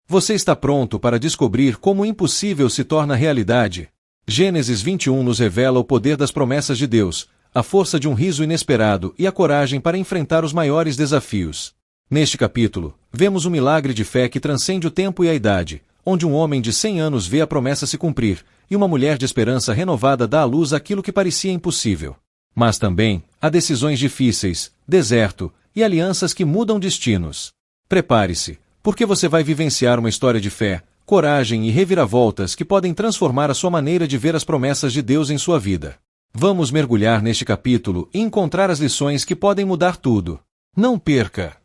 Você está pronto para descobrir como o impossível se torna realidade? Gênesis 21 nos revela o poder das promessas de Deus, a força de um riso inesperado e a coragem para enfrentar os maiores desafios. Neste capítulo, vemos um milagre de fé que transcende o tempo e a idade, onde um homem de 100 anos vê a promessa se cumprir, e uma mulher de esperança renovada dá à luz aquilo que parecia impossível. Mas também há decisões difíceis, deserto e alianças que mudam destinos. Prepare-se, porque você vai vivenciar uma história de fé, coragem e reviravoltas que podem transformar a sua maneira de ver as promessas de Deus em sua vida. Vamos mergulhar neste capítulo e encontrar as lições que podem mudar tudo. Não perca!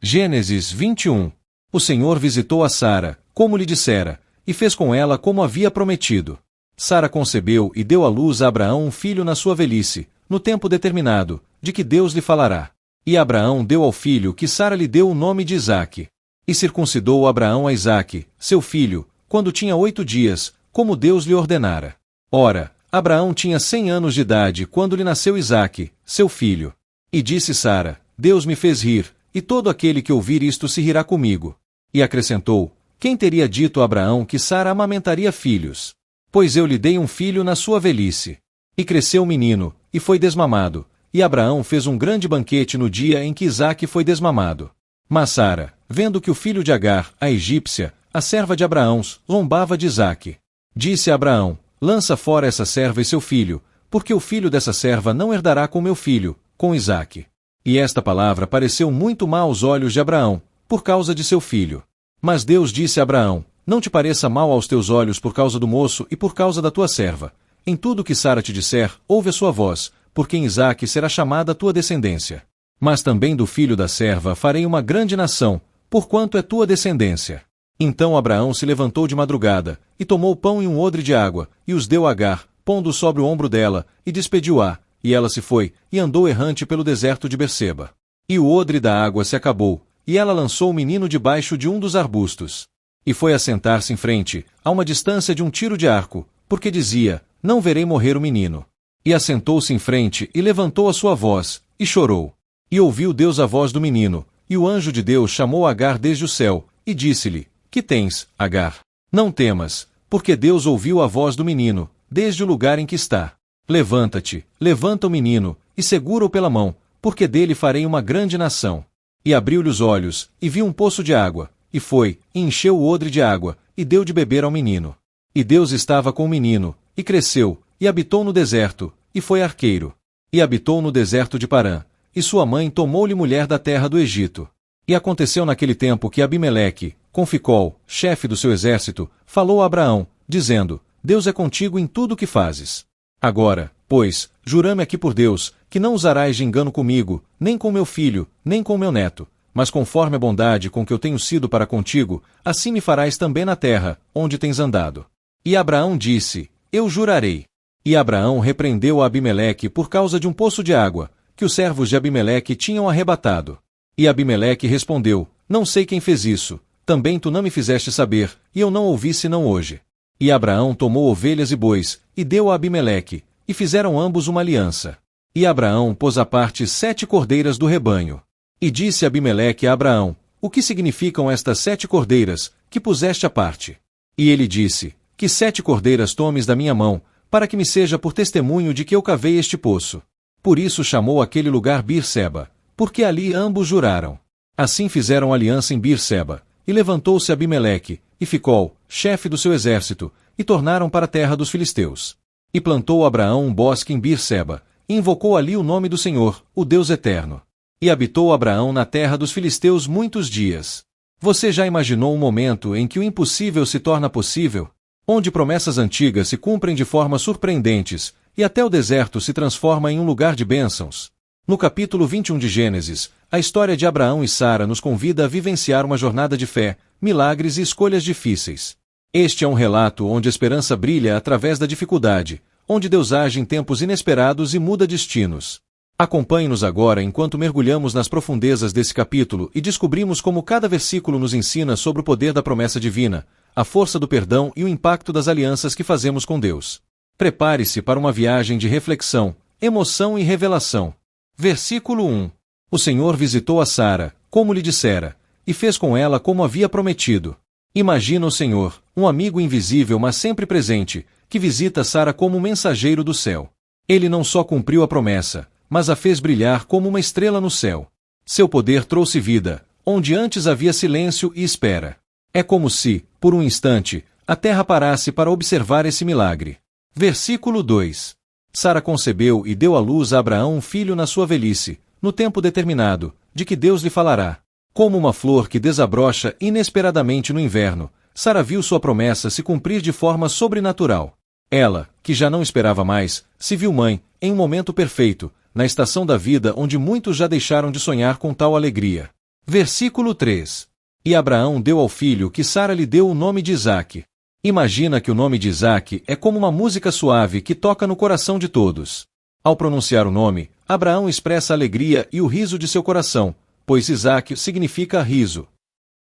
Gênesis 21. O Senhor visitou a Sara, como lhe dissera, e fez com ela como havia prometido. Sara concebeu e deu à luz a Abraão um filho na sua velhice, no tempo determinado, de que Deus lhe falará. E Abraão deu ao filho que Sara lhe deu o nome de Isaque. E circuncidou Abraão a Isaque, seu filho, quando tinha 8 dias, como Deus lhe ordenara. Ora, Abraão tinha 100 anos de idade quando lhe nasceu Isaque, seu filho. E disse Sara: Deus me fez rir, e todo aquele que ouvir isto se rirá comigo. E acrescentou: Quem teria dito a Abraão que Sara amamentaria filhos? Pois eu lhe dei um filho na sua velhice. E cresceu o menino, e foi desmamado, e Abraão fez um grande banquete no dia em que Isaque foi desmamado. Mas Sara, vendo que o filho de Agar, a egípcia, a serva de Abraão, zombava de Isaque, disse a Abraão: Lança fora essa serva e seu filho, porque o filho dessa serva não herdará com meu filho, com Isaque. E esta palavra pareceu muito má aos olhos de Abraão, por causa de seu filho. Mas Deus disse a Abraão: Não te pareça mal aos teus olhos por causa do moço e por causa da tua serva. Em tudo que Sara te disser, ouve a sua voz, porque em Isaque será chamada a tua descendência. Mas também do filho da serva farei uma grande nação, porquanto é tua descendência. Então Abraão se levantou de madrugada, e tomou pão e um odre de água, e os deu a Agar, pondo sobre o ombro dela, e despediu-a, e ela se foi, e andou errante pelo deserto de Berseba. E o odre da água se acabou, e ela lançou o menino debaixo de um dos arbustos. E foi assentar-se em frente, a uma distância de um tiro de arco, porque dizia: Não verei morrer o menino. E assentou-se em frente, e levantou a sua voz, e chorou. E ouviu Deus a voz do menino, e o anjo de Deus chamou Agar desde o céu, e disse-lhe: Que tens, Agar? Não temas, porque Deus ouviu a voz do menino, desde o lugar em que está. Levanta-te, levanta o menino, e segura-o pela mão, porque dele farei uma grande nação. E abriu-lhe os olhos, e viu um poço de água, e foi, e encheu o odre de água, e deu de beber ao menino. E Deus estava com o menino, e cresceu, e habitou no deserto, e foi arqueiro. E habitou no deserto de Parã. E sua mãe tomou-lhe mulher da terra do Egito. E aconteceu naquele tempo que Abimeleque, com Ficol, chefe do seu exército, falou a Abraão, dizendo: Deus é contigo em tudo o que fazes. Agora, pois, jurame aqui por Deus, que não usarás de engano comigo, nem com meu filho, nem com meu neto, mas conforme a bondade com que eu tenho sido para contigo, assim me farás também na terra, onde tens andado. E Abraão disse: Eu jurarei. E Abraão repreendeu a Abimeleque por causa de um poço de água, que os servos de Abimeleque tinham arrebatado. E Abimeleque respondeu: Não sei quem fez isso, também tu não me fizeste saber, e eu não ouvi senão hoje. E Abraão tomou ovelhas e bois, e deu a Abimeleque, e fizeram ambos uma aliança. E Abraão pôs à parte 7 cordeiras do rebanho. E disse Abimeleque a Abraão: O que significam estas 7 cordeiras, que puseste à parte? E ele disse: Que 7 cordeiras tomes da minha mão, para que me seja por testemunho de que eu cavei este poço. Por isso chamou aquele lugar Berseba, porque ali ambos juraram. Assim fizeram aliança em Berseba, e levantou-se Abimeleque, e Ficol, chefe do seu exército, e tornaram para a terra dos filisteus. E plantou Abraão um bosque em Berseba, e invocou ali o nome do Senhor, o Deus eterno. E habitou Abraão na terra dos filisteus muitos dias. Você já imaginou um momento em que o impossível se torna possível? Onde promessas antigas se cumprem de formas surpreendentes, e até o deserto se transforma em um lugar de bênçãos? No capítulo 21 de Gênesis, a história de Abraão e Sara nos convida a vivenciar uma jornada de fé, milagres e escolhas difíceis. Este é um relato onde a esperança brilha através da dificuldade, onde Deus age em tempos inesperados e muda destinos. Acompanhe-nos agora enquanto mergulhamos nas profundezas desse capítulo e descobrimos como cada versículo nos ensina sobre o poder da promessa divina, a força do perdão e o impacto das alianças que fazemos com Deus. Prepare-se para uma viagem de reflexão, emoção e revelação. Versículo 1. O Senhor visitou a Sara, como lhe dissera, e fez com ela como havia prometido. Imagina o Senhor, um amigo invisível mas sempre presente, que visita Sara como um mensageiro do céu. Ele não só cumpriu a promessa, mas a fez brilhar como uma estrela no céu. Seu poder trouxe vida, onde antes havia silêncio e espera. É como se, por um instante, a terra parasse para observar esse milagre. Versículo 2. Sara concebeu e deu à luz a Abraão um filho na sua velhice, no tempo determinado, de que Deus lhe falará. Como uma flor que desabrocha inesperadamente no inverno, Sara viu sua promessa se cumprir de forma sobrenatural. Ela, que já não esperava mais, se viu mãe, em um momento perfeito, na estação da vida onde muitos já deixaram de sonhar com tal alegria. Versículo 3. E Abraão deu ao filho que Sara lhe deu o nome de Isaque. Imagina que o nome de Isaque é como uma música suave que toca no coração de todos. Ao pronunciar o nome, Abraão expressa a alegria e o riso de seu coração, pois Isaque significa riso.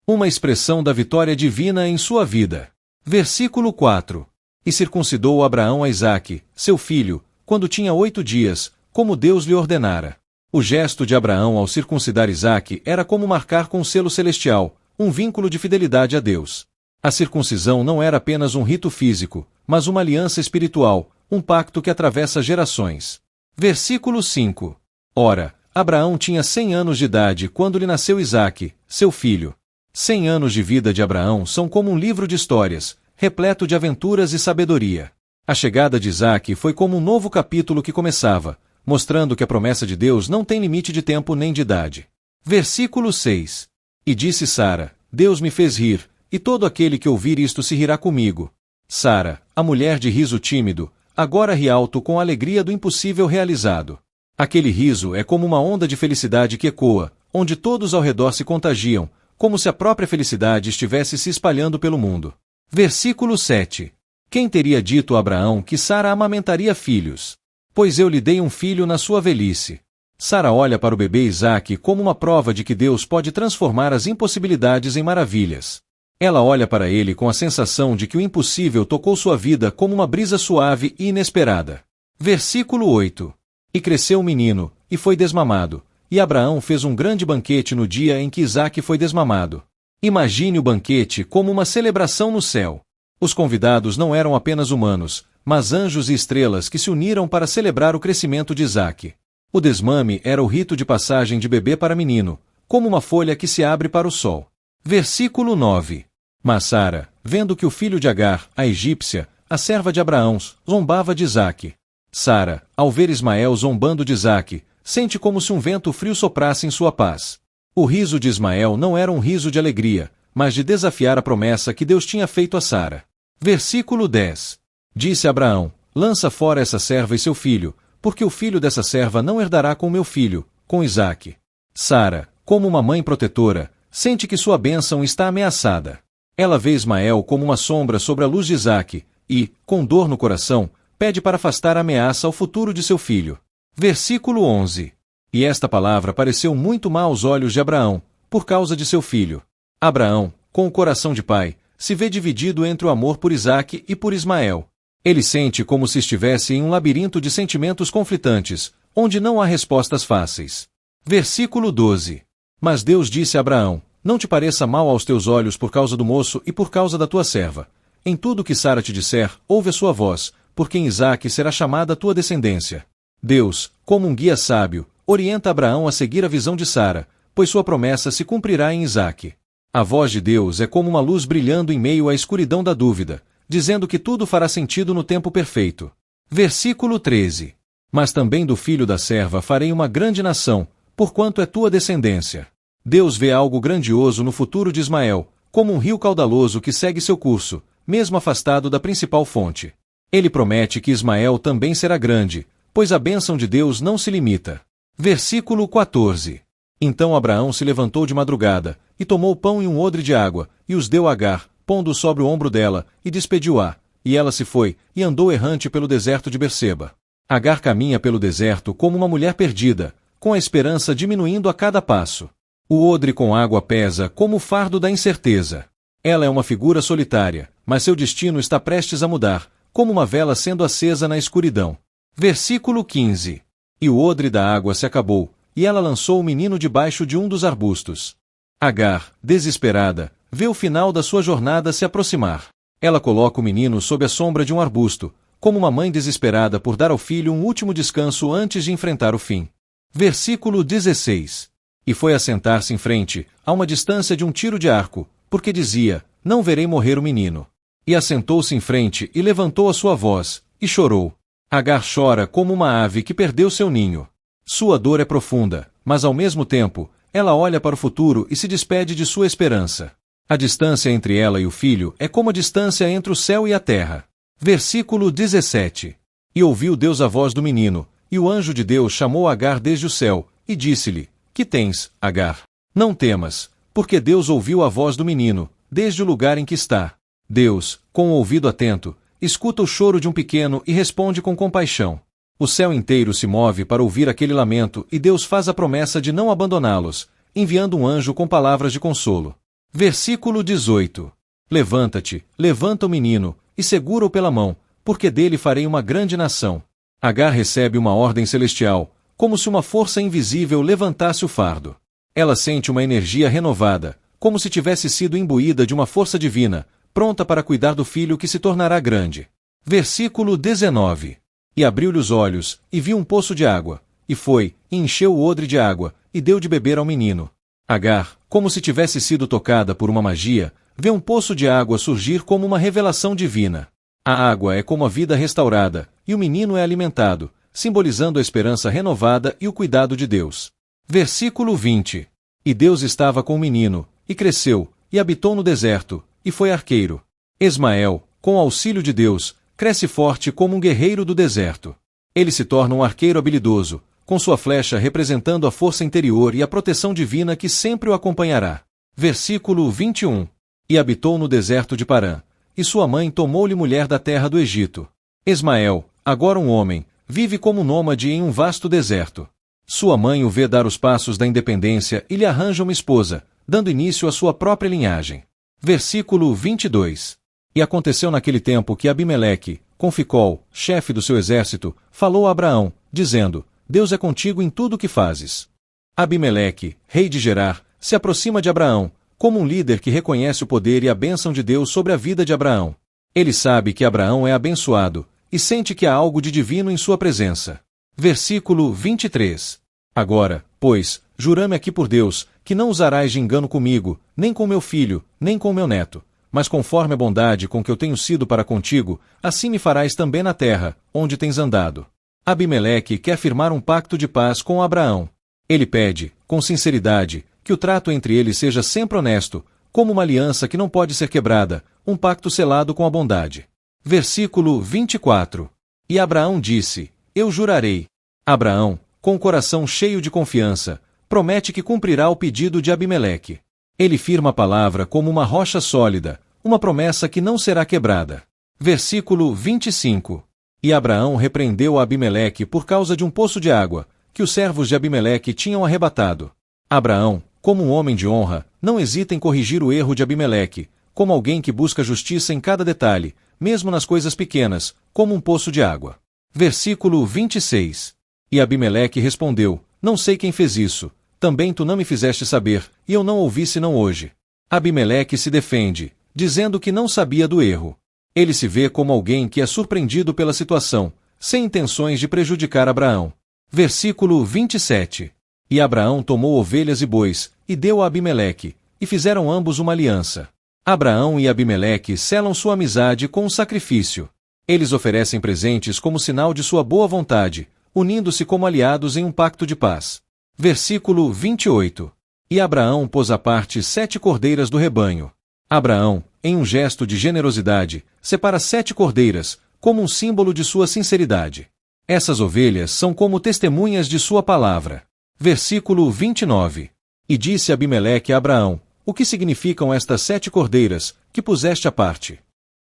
Uma expressão da vitória divina em sua vida. Versículo 4. E circuncidou Abraão a Isaque, seu filho, quando tinha 8 dias, como Deus lhe ordenara. O gesto de Abraão ao circuncidar Isaque era como marcar com um selo celestial, um vínculo de fidelidade a Deus. A circuncisão não era apenas um rito físico, mas uma aliança espiritual, um pacto que atravessa gerações. Versículo 5. Ora, Abraão tinha 100 anos de idade quando lhe nasceu Isaque, seu filho. 100 anos de vida de Abraão são como um livro de histórias, repleto de aventuras e sabedoria. A chegada de Isaque foi como um novo capítulo que começava, mostrando que a promessa de Deus não tem limite de tempo nem de idade. Versículo 6. E disse Sara, Deus me fez rir, e todo aquele que ouvir isto se rirá comigo. Sara, a mulher de riso tímido, agora ri alto com a alegria do impossível realizado. Aquele riso é como uma onda de felicidade que ecoa, onde todos ao redor se contagiam, como se a própria felicidade estivesse se espalhando pelo mundo. Versículo 7. Quem teria dito a Abraão que Sara amamentaria filhos? Pois eu lhe dei um filho na sua velhice. Sara olha para o bebê Isaque como uma prova de que Deus pode transformar as impossibilidades em maravilhas. Ela olha para ele com a sensação de que o impossível tocou sua vida como uma brisa suave e inesperada. Versículo 8. E cresceu o menino, e foi desmamado, e Abraão fez um grande banquete no dia em que Isaque foi desmamado. Imagine o banquete como uma celebração no céu. Os convidados não eram apenas humanos, mas anjos e estrelas que se uniram para celebrar o crescimento de Isaque. O desmame era o rito de passagem de bebê para menino, como uma folha que se abre para o sol. Versículo 9. Mas Sara, vendo que o filho de Agar, a egípcia, a serva de Abraão, zombava de Isaque. Sara, ao ver Ismael zombando de Isaque, sente como se um vento frio soprasse em sua paz. O riso de Ismael não era um riso de alegria, mas de desafiar a promessa que Deus tinha feito a Sara. Versículo 10. Disse Abraão, lança fora essa serva e seu filho, porque o filho dessa serva não herdará com meu filho, com Isaque. Sara, como uma mãe protetora, sente que sua bênção está ameaçada. Ela vê Ismael como uma sombra sobre a luz de Isaque, e, com dor no coração, pede para afastar a ameaça ao futuro de seu filho. Versículo 11. E esta palavra pareceu muito má aos olhos de Abraão, por causa de seu filho. Abraão, com o coração de pai, se vê dividido entre o amor por Isaque e por Ismael. Ele sente como se estivesse em um labirinto de sentimentos conflitantes, onde não há respostas fáceis. Versículo 12. Mas Deus disse a Abraão, não te pareça mal aos teus olhos por causa do moço e por causa da tua serva. Em tudo que Sara te disser, ouve a sua voz, porque em Isaque será chamada a tua descendência. Deus, como um guia sábio, orienta Abraão a seguir a visão de Sara, pois sua promessa se cumprirá em Isaque. A voz de Deus é como uma luz brilhando em meio à escuridão da dúvida, dizendo que tudo fará sentido no tempo perfeito. Versículo 13. Mas também do filho da serva farei uma grande nação, porquanto é tua descendência. Deus vê algo grandioso no futuro de Ismael, como um rio caudaloso que segue seu curso, mesmo afastado da principal fonte. Ele promete que Ismael também será grande, pois a bênção de Deus não se limita. Versículo 14. Então Abraão se levantou de madrugada, e tomou pão e um odre de água, e os deu a Agar, pondo sobre o ombro dela, e despediu-a, e ela se foi, e andou errante pelo deserto de Berseba. Agar caminha pelo deserto como uma mulher perdida, com a esperança diminuindo a cada passo. O odre com água pesa como o fardo da incerteza. Ela é uma figura solitária, mas seu destino está prestes a mudar, como uma vela sendo acesa na escuridão. Versículo 15. E o odre da água se acabou, e ela lançou o menino debaixo de um dos arbustos. Agar, desesperada, vê o final da sua jornada se aproximar. Ela coloca o menino sob a sombra de um arbusto, como uma mãe desesperada por dar ao filho um último descanso antes de enfrentar o fim. Versículo 16. E foi assentar-se em frente, a uma distância de um tiro de arco, porque dizia: não verei morrer o menino. E assentou-se em frente e levantou a sua voz, e chorou. Agar chora como uma ave que perdeu seu ninho. Sua dor é profunda, mas ao mesmo tempo, ela olha para o futuro e se despede de sua esperança. A distância entre ela e o filho é como a distância entre o céu e a terra. Versículo 17. E ouviu Deus a voz do menino, e o anjo de Deus chamou Agar desde o céu, e disse-lhe: que tens, Agar? Não temas, porque Deus ouviu a voz do menino, desde o lugar em que está. Deus, com o ouvido atento, escuta o choro de um pequeno e responde com compaixão. O céu inteiro se move para ouvir aquele lamento e Deus faz a promessa de não abandoná-los, enviando um anjo com palavras de consolo. Versículo 18. Levanta-te, levanta o menino, e segura-o pela mão, porque dele farei uma grande nação. Agar recebe uma ordem celestial, como se uma força invisível levantasse o fardo. Ela sente uma energia renovada, como se tivesse sido imbuída de uma força divina, pronta para cuidar do filho que se tornará grande. Versículo 19. E abriu-lhe os olhos, e viu um poço de água, e foi, e encheu o odre de água, e deu de beber ao menino. Agar, como se tivesse sido tocada por uma magia, vê um poço de água surgir como uma revelação divina. A água é como a vida restaurada, e o menino é alimentado, simbolizando a esperança renovada e o cuidado de Deus. Versículo 20. E Deus estava com o menino, e cresceu, e habitou no deserto, e foi arqueiro. Ismael, com o auxílio de Deus, cresce forte como um guerreiro do deserto. Ele se torna um arqueiro habilidoso, com sua flecha representando a força interior e a proteção divina que sempre o acompanhará. Versículo 21. E habitou no deserto de Parã, e sua mãe tomou-lhe mulher da terra do Egito. Ismael, agora um homem, vive como nômade em um vasto deserto. Sua mãe o vê dar os passos da independência e lhe arranja uma esposa, dando início à sua própria linhagem. Versículo 22. E aconteceu naquele tempo que Abimeleque, com Ficol, chefe do seu exército, falou a Abraão, dizendo: Deus é contigo em tudo o que fazes. Abimeleque, rei de Gerar, se aproxima de Abraão, como um líder que reconhece o poder e a bênção de Deus sobre a vida de Abraão. Ele sabe que Abraão é abençoado, e sente que há algo de divino em sua presença. Versículo 23. Agora, pois, jurame aqui por Deus, que não usarás de engano comigo, nem com meu filho, nem com meu neto, mas conforme a bondade com que eu tenho sido para contigo, assim me farás também na terra, onde tens andado. Abimeleque quer firmar um pacto de paz com Abraão. Ele pede, com sinceridade, que o trato entre eles seja sempre honesto, como uma aliança que não pode ser quebrada, um pacto selado com a bondade. Versículo 24. E Abraão disse: Eu jurarei. Abraão, com o coração cheio de confiança, promete que cumprirá o pedido de Abimeleque. Ele firma a palavra como uma rocha sólida, uma promessa que não será quebrada. Versículo 25. E Abraão repreendeu a Abimeleque por causa de um poço de água, que os servos de Abimeleque tinham arrebatado. Abraão, como um homem de honra, não hesita em corrigir o erro de Abimeleque, como alguém que busca justiça em cada detalhe, mesmo nas coisas pequenas, como um poço de água. Versículo 26. E Abimeleque respondeu: Não sei quem fez isso, também tu não me fizeste saber, e eu não ouvi senão hoje. Abimeleque se defende, dizendo que não sabia do erro. Ele se vê como alguém que é surpreendido pela situação, sem intenções de prejudicar Abraão. Versículo 27. E Abraão tomou ovelhas e bois, e deu a Abimeleque, e fizeram ambos uma aliança. Abraão e Abimeleque selam sua amizade com um sacrifício. Eles oferecem presentes como sinal de sua boa vontade, unindo-se como aliados em um pacto de paz. Versículo 28. E Abraão pôs à parte 7 cordeiras do rebanho. Abraão, em um gesto de generosidade, separa 7 cordeiras, como um símbolo de sua sinceridade. Essas ovelhas são como testemunhas de sua palavra. Versículo 29. E disse Abimeleque a Abraão: O que significam estas 7 cordeiras, que puseste à parte?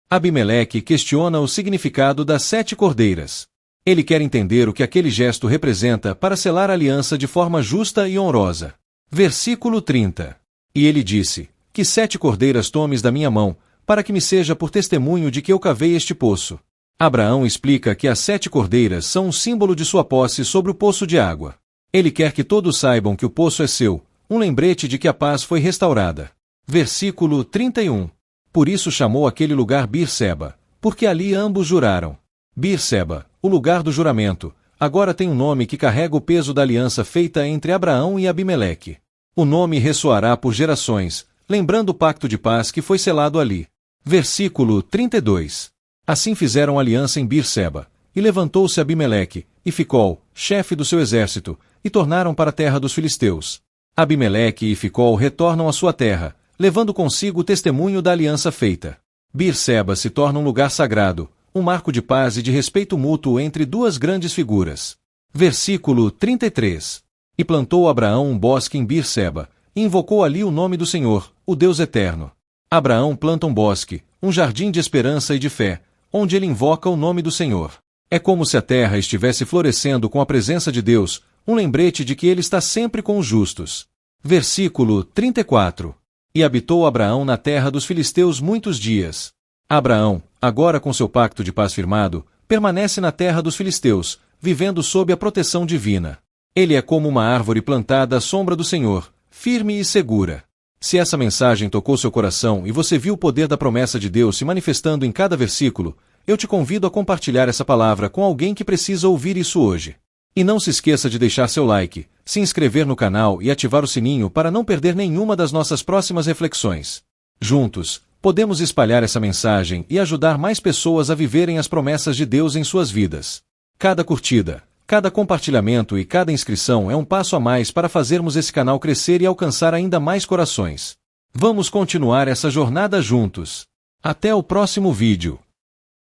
Abimeleque questiona o significado das 7 cordeiras. Ele quer entender o que aquele gesto representa para selar a aliança de forma justa e honrosa. Versículo 30. E ele disse: Que 7 cordeiras tomes da minha mão, para que me seja por testemunho de que eu cavei este poço. Abraão explica que as 7 cordeiras são um símbolo de sua posse sobre o poço de água. Ele quer que todos saibam que o poço é seu, um lembrete de que a paz foi restaurada. Versículo 31. Por isso chamou aquele lugar Beer-seba, porque ali ambos juraram. Beer-seba, o lugar do juramento, agora tem um nome que carrega o peso da aliança feita entre Abraão e Abimeleque. O nome ressoará por gerações, lembrando o pacto de paz que foi selado ali. Versículo 32. Assim fizeram aliança em Beer-seba, e levantou-se Abimeleque, e Ficol, chefe do seu exército, e tornaram para a terra dos filisteus. Abimeleque e Ficol retornam à sua terra, levando consigo o testemunho da aliança feita. Beer-seba se torna um lugar sagrado, um marco de paz e de respeito mútuo entre duas grandes figuras. Versículo 33. E plantou Abraão um bosque em Beer-seba, e invocou ali o nome do Senhor, o Deus eterno. Abraão planta um bosque, um jardim de esperança e de fé, onde ele invoca o nome do Senhor. É como se a terra estivesse florescendo com a presença de Deus, um lembrete de que ele está sempre com os justos. Versículo 34. E habitou Abraão na terra dos filisteus muitos dias. Abraão, agora com seu pacto de paz firmado, permanece na terra dos filisteus, vivendo sob a proteção divina. Ele é como uma árvore plantada à sombra do Senhor, firme e segura. Se essa mensagem tocou seu coração e você viu o poder da promessa de Deus se manifestando em cada versículo, eu te convido a compartilhar essa palavra com alguém que precisa ouvir isso hoje. E não se esqueça de deixar seu like, se inscrever no canal e ativar o sininho para não perder nenhuma das nossas próximas reflexões. Juntos, podemos espalhar essa mensagem e ajudar mais pessoas a viverem as promessas de Deus em suas vidas. Cada curtida, cada compartilhamento e cada inscrição é um passo a mais para fazermos esse canal crescer e alcançar ainda mais corações. Vamos continuar essa jornada juntos. Até o próximo vídeo.